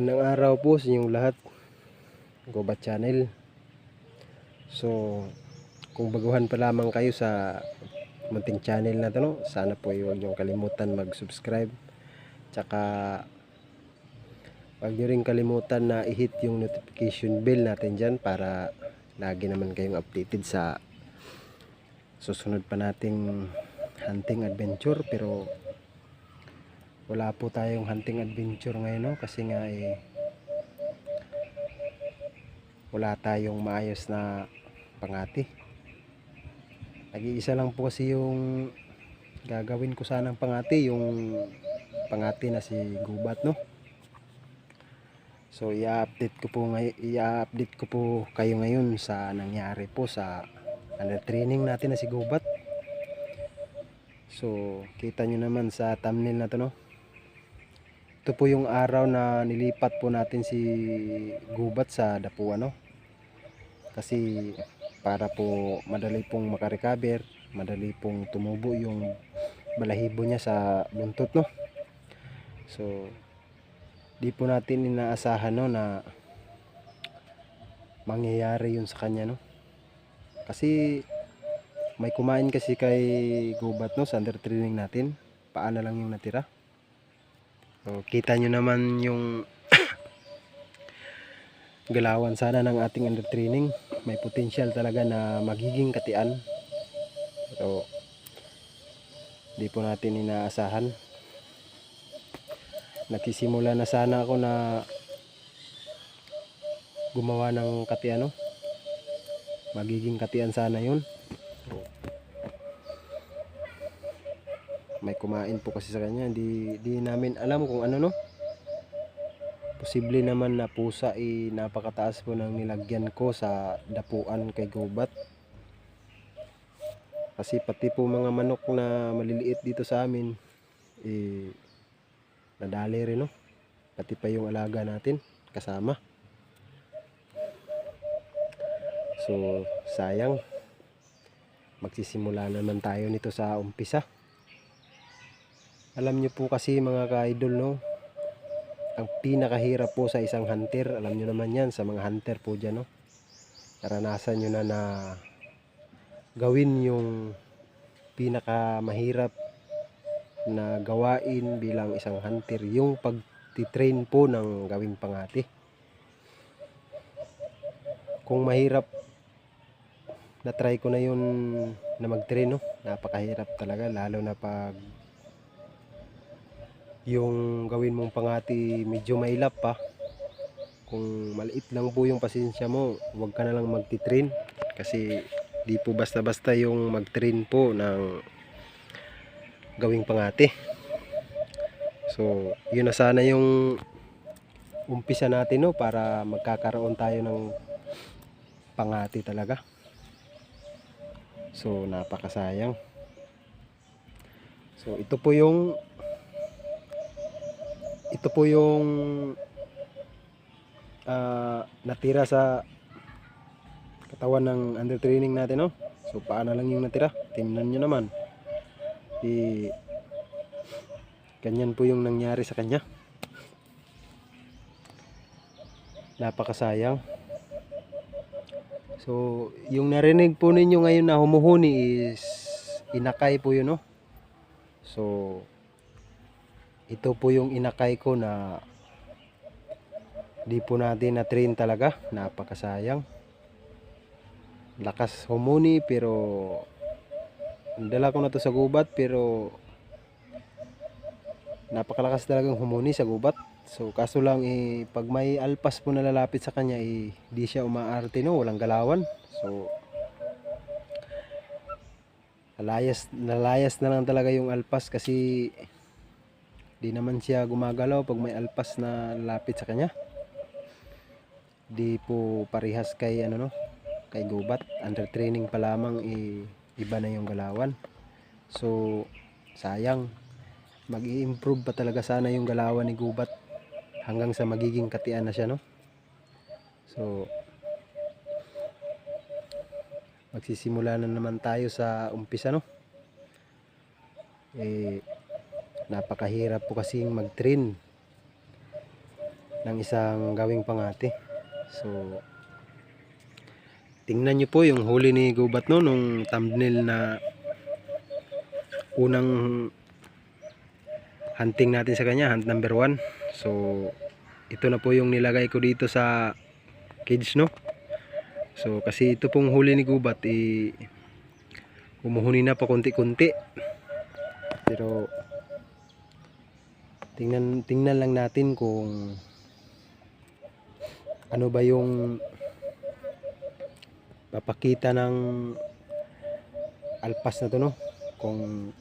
Magandang araw po sa inyong lahat, Gubat Channel. So, kung baguhan pa lamang kayo sa munting channel na to, no? Sana po huwag niyong kalimutan mag-subscribe. Tsaka huwag niyo rin kalimutan na i-hit yung notification bell natin dyan para lagi naman kayong updated sa susunod pa nating hunting adventure. Pero wala po tayong hunting adventure ngayon, no? Kasi nga wala tayong maayos na pangati. Nag-iisa lang po kasi yung gagawin ko sanang pangati, yung pangati na si Gubat, no? So i-update ko po kayo ngayon sa nangyari po sa training natin na si Gubat. So kita nyo naman sa thumbnail na to, no? Ito po yung araw na nilipat po natin si Gubat sa dapuan, no? Kasi para po madali pong makarecover, madali pong tumubo yung balahibo niya sa buntot, no? So di po natin inaasahan, no, na mangyayari yun sa kanya, no? Kasi may kumain kasi kay Gubat, no, sa under training natin. Paano lang yung natira. So kita nyo naman yung galawan sana ng ating under training. May potential talaga na magiging katian. So di po natin inaasahan. Nagsisimula na sana ako na gumawa ng katian, no? Magiging katian sana yun. So, may kumain po kasi sa kanya. Di namin alam kung ano, no? Posible naman na pusa, napakataas po ng nilagyan ko sa dapuan kay Gubat. Kasi pati po mga manok na maliliit dito sa amin nadali rin, no? Pati pa yung alaga natin kasama. So sayang, magsisimula naman tayo nito sa umpisa. Alam nyo po kasi mga ka-idol, no, ang pinakahirap po sa isang hunter, alam nyo naman yan, sa mga hunter po dyan, no, naranasan nyo na gawin yung pinakamahirap na gawain bilang isang hunter, yung pagtitrain po ng gawing pangati. Kung mahirap, na-try ko na yun na mag-train, no, napakahirap talaga, lalo na pag yung gawin mong pangati medyo mailap pa. Kung maliit lang po yung pasensya mo, huwag ka na lang magti-train, kasi di po basta-basta yung mag-train po ng gawing pangati. So yun na sana yung umpisa natin, no, para magkakaroon tayo ng pangati talaga. So napakasayang. So ito po yung natira sa katawan ng under training natin, no? So paano lang yung natira, tingnan nyo naman. Ganyan po yung nangyari sa kanya. Napakasayang. So yung narinig po ninyo ngayon na humuhuni is inakay po yun, no? So ito po yung inakay ko na di po natin na-train talaga. Napakasayang. Lakas humuni, pero dala ko na to sa Gubat, pero napakalakas talagang humuni sa Gubat. So kaso lang pag may alpas po na lalapit sa kanya, di siya umaarte, no, walang galawan. So nalayas na lang talaga yung alpas, kasi di naman siya gumagalaw pag may alpas na lalapit sa kanya. Di po parehas kay no, kay Gubat. Under training pa lamang iba na yung galawan. So sayang, mag-i-improve pa talaga sana yung galawan ni Gubat hanggang sa magiging katian na siya, no? So magsisimula na naman tayo sa umpisa, no? Napakahirap po kasing mag-train ng isang gawing pangati. So tingnan nyo po yung huli ni Gubat no, nung thumbnail na unang hunting natin sa kanya, hunt number 1. So ito na po yung nilagay ko dito sa cage no. So kasi ito pong huli ni Gubat humuhuni na pa konti-konti. Pero tingnan lang natin kung ano ba yung papakita ng alpas na to no, kung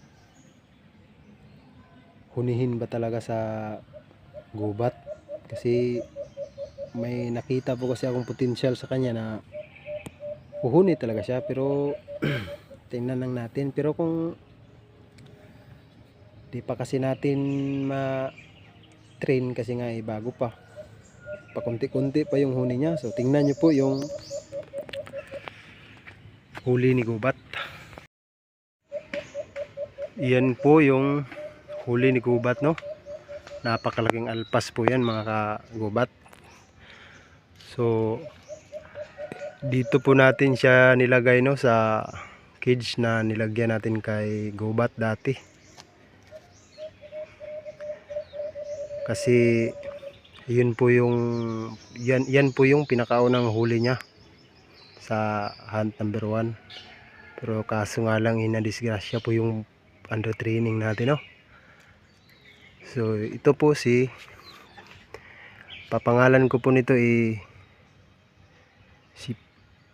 hunihin ba talaga sa Gubat. Kasi may nakita po kasi akong potential sa kanya na huhuni talaga siya, pero tingnan lang natin. Pero kung di pa kasi natin ma-train kasi nga bago pa pakunti-kunti pa yung huni niya. So tingnan nyo po yung huli ni Gubat. Yan po yung huli ni Gubat no. Napakalaking alpas po yan mga ka-Gubat. So dito po natin siya nilagay no, sa cage na nilagyan natin kay Gubat dati. Kasi yun po yung yan po yung pinakaunang huli niya sa hunt number 1. Pero kaso nga lang inadisgrasya po yung under training natin no. So ito po papangalan ko po nito si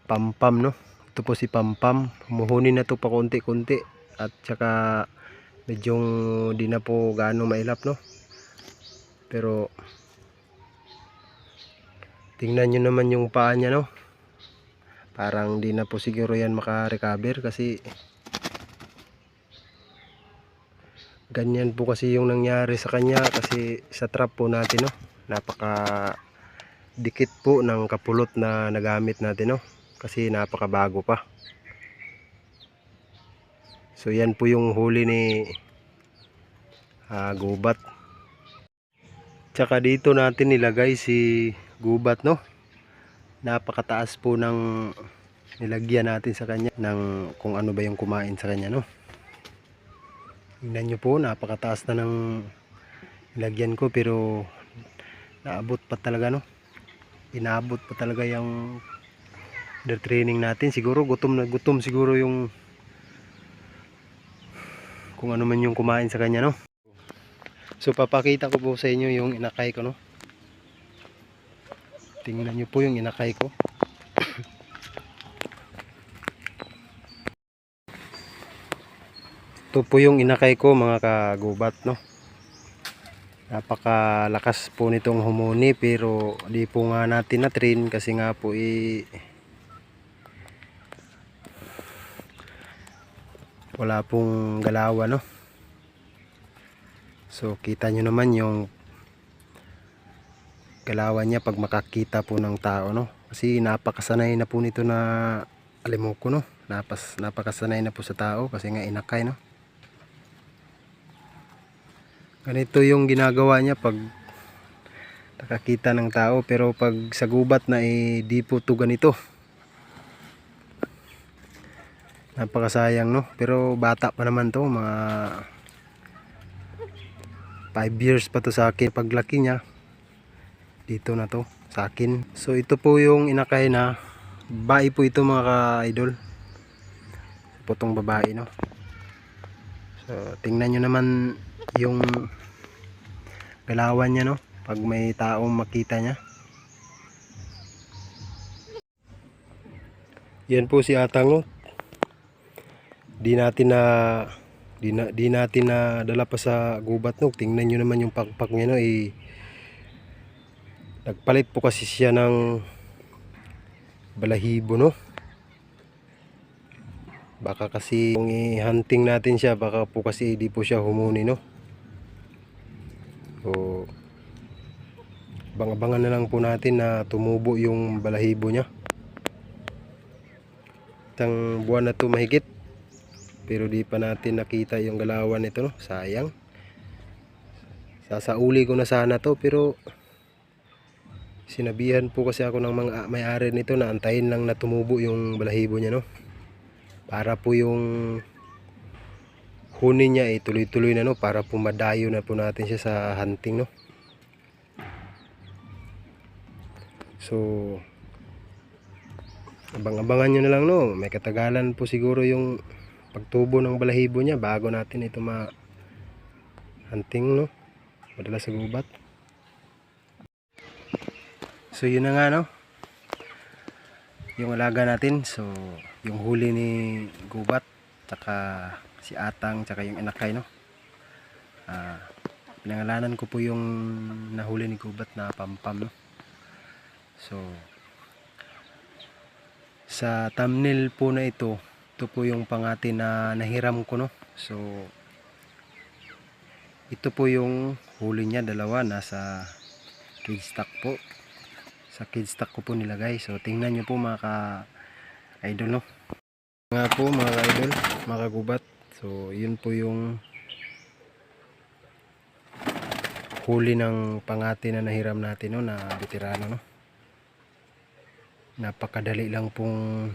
Pampam no. Ito po si Pampam. Humuhuni na to pa konti-konti at saka medyo di na po gaano mailap no. Pero tingnan nyo naman yung paa niya no. Parang di na po siguro yan maka-recover kasi ganyan po kasi yung nangyari sa kanya. Kasi sa trap po natin no, napaka dikit po ng kapulot na nagamit natin no, kasi napakabago pa. So yan po yung huli ni Gubat. Tsaka dito natin nilagay si Gubat no. Napakataas po ng nilagyan natin sa kanya ng kung ano ba yung kumain sa kanya no. Tingnan nyo po, napakataas na ng nilagyan ko, pero naabot pa talaga no. Inabot pa talaga yung the training natin. Siguro gutom na gutom siguro yung kung ano man yung kumain sa kanya no. So papakita ko po sa inyo yung inakay ko no. Tingnan nyo po yung inakay ko. Ito po yung inakay ko mga ka-Gubat no. Napakalakas po nitong humuni, pero di po nga natin na train kasi nga po wala pong galawan no. So kita nyo naman yung galawan niya pag makakita po ng tao no. Kasi napakasanay na po nito na alimoko no. Napakasanay na po sa tao kasi nga inakay no. Ganito yung ginagawa niya pag nakakita ng tao, pero pag sa Gubat na di po to ganito. Napakasayang no. Pero bata pa naman to, mga 5 years pa to sa akin. Paglaki niya dito na to sa akin. So ito po yung inakay na babae po ito mga ka-idol. Putong babae no. So tingnan nyo naman yung galawan niya no, pag may taong makita niya. Yan po si Atang no. Di natin na dala pa sa Gubat no. Tingnan nyo naman yung pakpak niya no. Nagpalit po kasi siya ng balahibo no. Baka kasi kung i-hunting natin siya, baka po kasi di po siya humuni no. So bang-abangan na lang po natin na tumubo yung balahibo niya. Isang buwan na to mahigit, pero di pa natin nakita yung galawan nito no. Sayang. Sasauli ko na sana to, pero Sinabihan po kasi ako ng mga may-ari nito na antayin lang na tumubo yung balahibo niya, no? Para po yung huni niya tuloy-tuloy na, no? Para po madayo na po natin siya sa hunting, no? So abang-abangan nyo na lang, no? May katagalan po siguro yung pagtubo ng balahibo niya bago natin ito ma-hunting, no? Madala sa gubat. So yun na nga, no? Yung alaga natin. So yung huli ni gubat, tsaka si Atang, tsaka yung inakay, no? Pinangalanan ko po yung nahuli ni gubat na Pampam, no? So sa thumbnail po na ito po yung pangati na nahiram ko, no? So ito po yung huli niya, dalawa, nasa cage stock po. Sa cage stock ko po nilagay. So tingnan nyo po mga ka-idol, no? Nga po mga ka-idol, mga kagubat. So yun po yung huli ng pangati na nahiram natin, no? Na veterano, no? Napakadali lang pong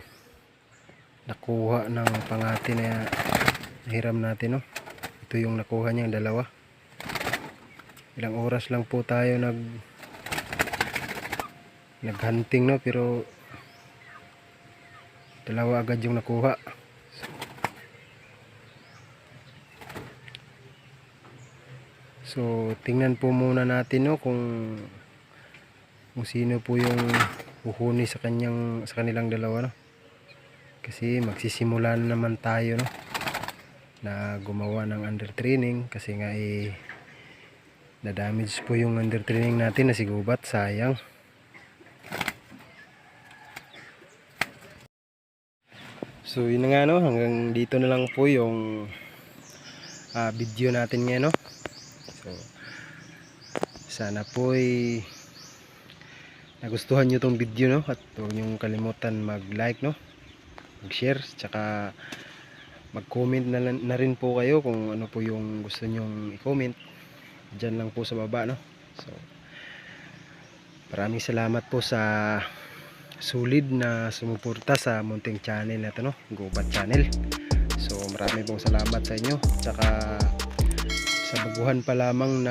nakuha ng pangati na nahiram natin, no? Ito yung nakuha niyang dalawa. Ilang oras lang po tayo naghunting, no? Pero dalawa agad yung nakuha. So tingnan po muna natin, no, kung sino po yung huhuni sa kanilang dalawa, no? Kasi magsisimula na naman tayo, no, na gumawa ng under training kasi nga na-damage po yung under training natin na si gubat, sayang. So yun na nga, no, hanggang dito na lang po yung video natin ngayon, no. So sana po nagustuhan nyo tong video, no, at huwag nyo kalimutan mag-like, no, mag-share, tsaka mag-comment na rin po kayo kung ano po yung gusto nyong i-comment dyan lang po sa baba, no. So maraming salamat po sa solid na sumuporta sa munting channel na ito, no, Gubat Channel. So maraming pong salamat sa inyo, tsaka sa baguhan pa lamang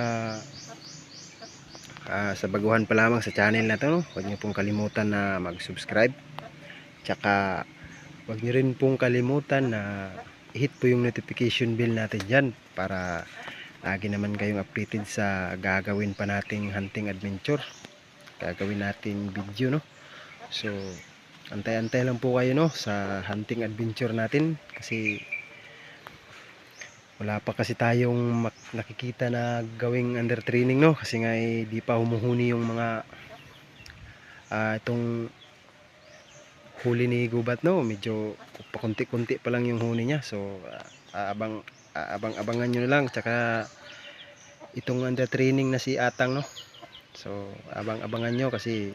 sa channel na ito, no, huwag nyo pong kalimutan na mag-subscribe, tsaka huwag nyo rin pong kalimutan na i-hit po yung notification bell natin dyan para lagi naman kayong updated sa gagawin pa nating hunting adventure, gagawin nating video, no. So antay-antay lang po kayo, no, sa hunting adventure natin kasi wala pa kasi tayong nakikita na gawing under training, no, kasi nga di pa humuhuni yung mga itong huli ni gubat, no. Medyo pakunti-kunti pa lang yung huni niya. So abang-abangan nyo na lang, tsaka itong under training na si Atang, no. So abang-abangan nyo kasi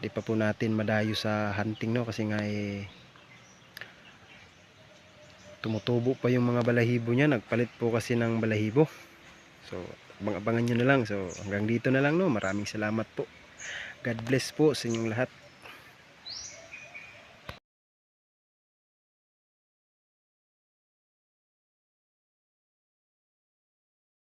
di pa po natin madayo sa hunting, no, kasi nga tumutubo pa yung mga balahibo niya, nagpalit po kasi ng balahibo. So abang-abangan nyo na lang. So hanggang dito na lang, no. Maraming salamat po. God bless po sa inyong lahat.